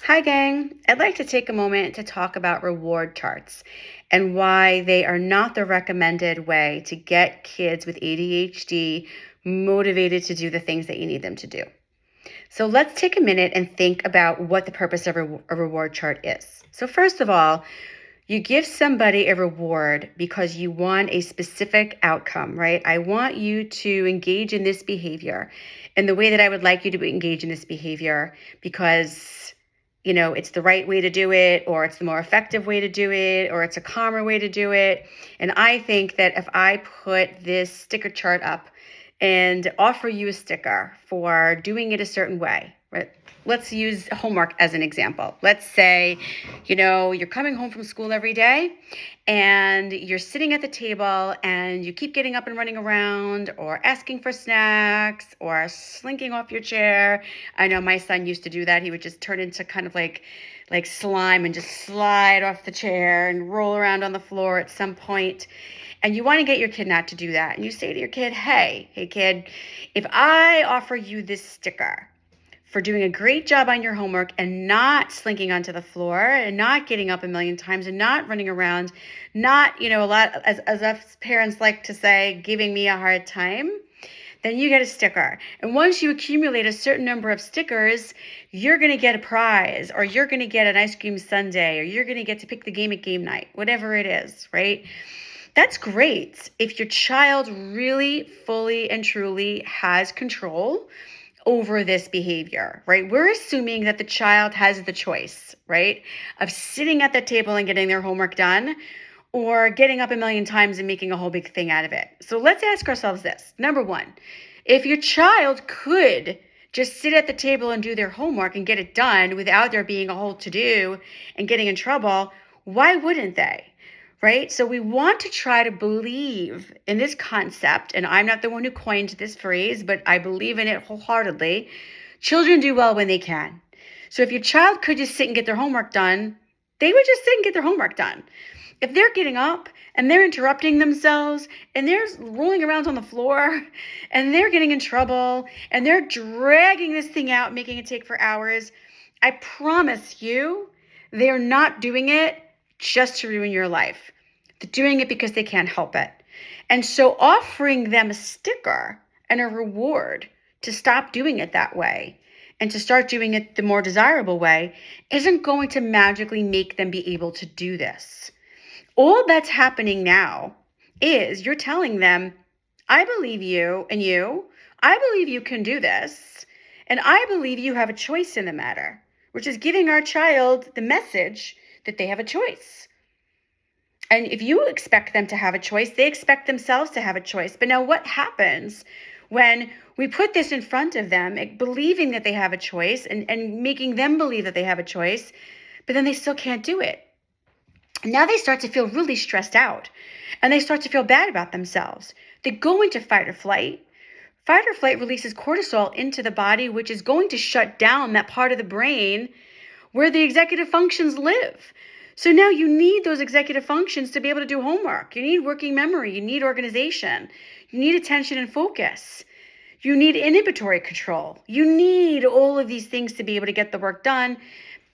Hi, gang. I'd like to take a moment to talk about reward charts and why they are not the recommended way to get kids with ADHD motivated to do the things that you need them to do. So let's take a minute and think about what the purpose of a reward chart is. So first of all, you give somebody a reward because you want a specific outcome, right? I want you to engage in this behavior in the way that I would like you to engage in this behavior because it's the right way to do it, or it's the more effective way to do it, or it's a calmer way to do it. And I think that if I put this sticker chart up and offer you a sticker for doing it a certain way, right? Let's use homework as an example. Let's say, you're coming home from school every day and you're sitting at the table and you keep getting up and running around or asking for snacks or slinking off your chair. I know my son used to do that. He would just turn into kind of like slime and just slide off the chair and roll around on the floor at some point. And you want to get your kid not to do that. And you say to your kid, hey kid, if I offer you this sticker for doing a great job on your homework and not slinking onto the floor and not getting up a million times and not running around, not, a lot, as us parents like to say, giving me a hard time, then you get a sticker. And once you accumulate a certain number of stickers, you're going to get a prize, or you're going to get an ice cream sundae, or you're going to get to pick the game at game night, whatever it is, right? That's great if your child really fully and truly has control over this behavior, right? We're assuming that the child has the choice, right, of sitting at the table and getting their homework done, or getting up a million times and making a whole big thing out of it. So let's ask ourselves this. Number one, if your child could just sit at the table and do their homework and get it done without there being a whole to-do and getting in trouble, why wouldn't they? Right? So we want to try to believe in this concept, and I'm not the one who coined this phrase, but I believe in it wholeheartedly. Children do well when they can. So if your child could just sit and get their homework done, they would just sit and get their homework done. If they're getting up and they're interrupting themselves and they're rolling around on the floor and they're getting in trouble and they're dragging this thing out, making it take for hours, I promise you, they're not doing it just to ruin your life. They're doing it because they can't help it. And so offering them a sticker and a reward to stop doing it that way and to start doing it the more desirable way isn't going to magically make them be able to do this. All that's happening now is you're telling them, I believe you and you. I believe you can do this. And I believe you have a choice in the matter, which is giving our child the message that they have a choice. And if you expect them to have a choice, they expect themselves to have a choice. But now what happens when we put this in front of them, believing that they have a choice and making them believe that they have a choice, but then they still can't do it? Now they start to feel really stressed out and they start to feel bad about themselves. They go into fight or flight. Fight or flight releases cortisol into the body, which is going to shut down that part of the brain where the executive functions live. So now you need those executive functions to be able to do homework. You need working memory. You need organization. You need attention and focus. You need inhibitory control. You need all of these things to be able to get the work done.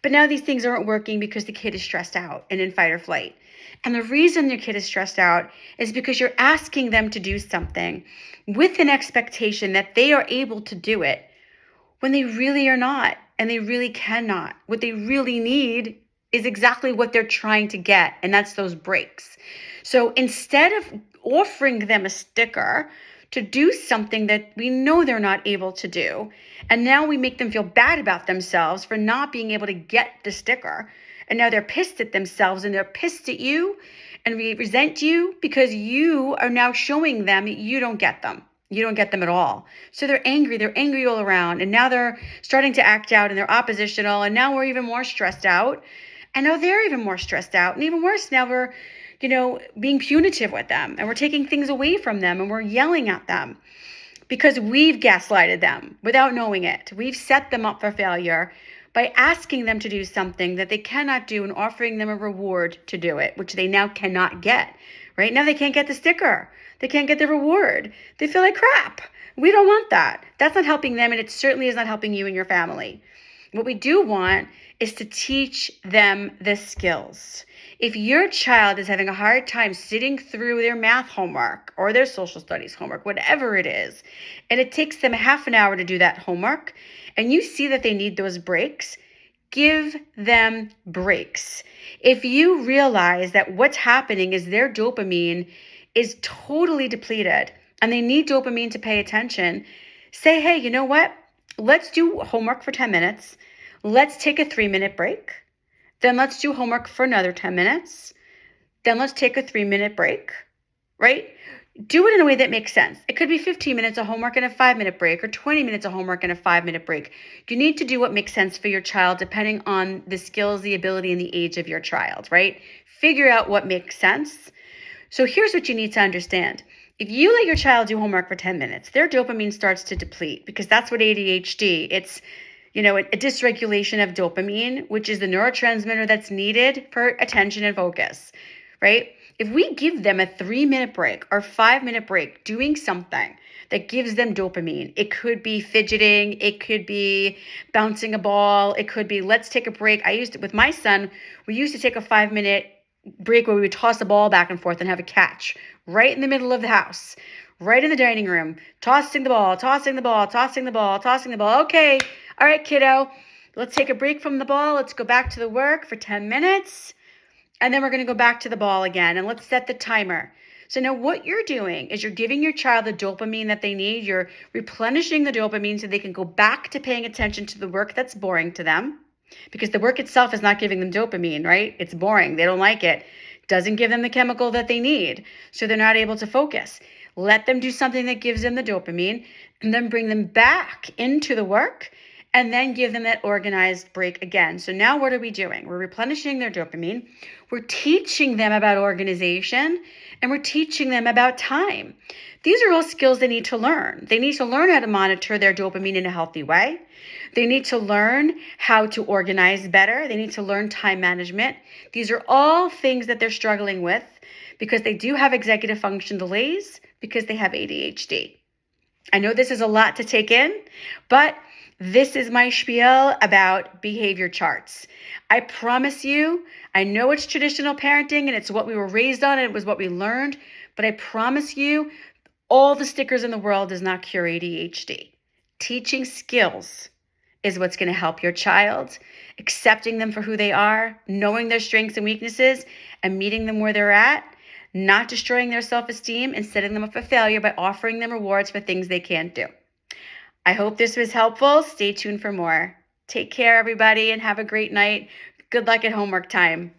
But now these things aren't working because the kid is stressed out and in fight or flight. And the reason your kid is stressed out is because you're asking them to do something with an expectation that they are able to do it when they really are not. And they really cannot. What they really need is exactly what they're trying to get, and that's those breaks. So instead of offering them a sticker to do something that we know they're not able to do, and now we make them feel bad about themselves for not being able to get the sticker, and now they're pissed at themselves and they're pissed at you and resent you because you are now showing them that you don't get them. You don't get them at all. So they're angry all around. And now they're starting to act out and they're oppositional. And now we're even more stressed out. And now they're even more stressed out. And even worse, now we're, being punitive with them. And we're taking things away from them. And we're yelling at them because we've gaslighted them without knowing it. We've set them up for failure by asking them to do something that they cannot do and offering them a reward to do it, which they now cannot get. Right now they can't get the sticker. They can't get the reward. They feel like crap. We don't want that. That's not helping them, and it certainly is not helping you and your family. What we do want is to teach them the skills. If your child is having a hard time sitting through their math homework or their social studies homework, whatever it is, and it takes them half an hour to do that homework, and you see that they need those breaks, give them breaks. If you realize that what's happening is their dopamine is totally depleted and they need dopamine to pay attention, say, hey, you know what? Let's do homework for 10 minutes. Let's take a 3-minute break. Then let's do homework for another 10 minutes. Then let's take a 3-minute break, right? Do it in a way that makes sense. It could be 15 minutes of homework and a 5-minute break, or 20 minutes of homework and a 5-minute break. You need to do what makes sense for your child depending on the skills, the ability, and the age of your child, right? Figure out what makes sense. So here's what you need to understand. If you let your child do homework for 10 minutes, their dopamine starts to deplete, because that's what ADHD, it's a dysregulation of dopamine, which is the neurotransmitter that's needed for attention and focus, right? If we give them a 3-minute break or 5-minute break doing something that gives them dopamine, it could be fidgeting, it could be bouncing a ball, it could be let's take a break. With my son, we used to take a 5-minute break where we would toss a ball back and forth and have a catch right in the middle of the house, right in the dining room, tossing the ball, tossing the ball, tossing the ball, tossing the ball. Okay, all right, kiddo, let's take a break from the ball. Let's go back to the work for 10 minutes. And then we're going to go back to the ball again, and let's set the timer. So now what you're doing is you're giving your child the dopamine that they need. You're replenishing the dopamine so they can go back to paying attention to the work that's boring to them, because the work itself is not giving them dopamine, right? It's boring. They don't like it. Doesn't give them the chemical that they need, so they're not able to focus. Let them do something that gives them the dopamine, and then bring them back into the work, and then give them that organized break again. So now what are we doing? We're replenishing their dopamine. We're teaching them about organization, and we're teaching them about time. These are all skills they need to learn. They need to learn how to monitor their dopamine in a healthy way. They need to learn how to organize better. They need to learn time management. These are all things that they're struggling with because they do have executive function delays because they have ADHD. I know this is a lot to take in, but this is my spiel about behavior charts. I promise you, I know it's traditional parenting and it's what we were raised on and it was what we learned, but I promise you, all the stickers in the world does not cure ADHD. Teaching skills is what's going to help your child, accepting them for who they are, knowing their strengths and weaknesses, and meeting them where they're at, not destroying their self-esteem and setting them up for failure by offering them rewards for things they can't do. I hope this was helpful. Stay tuned for more. Take care, everybody, and have a great night. Good luck at homework time.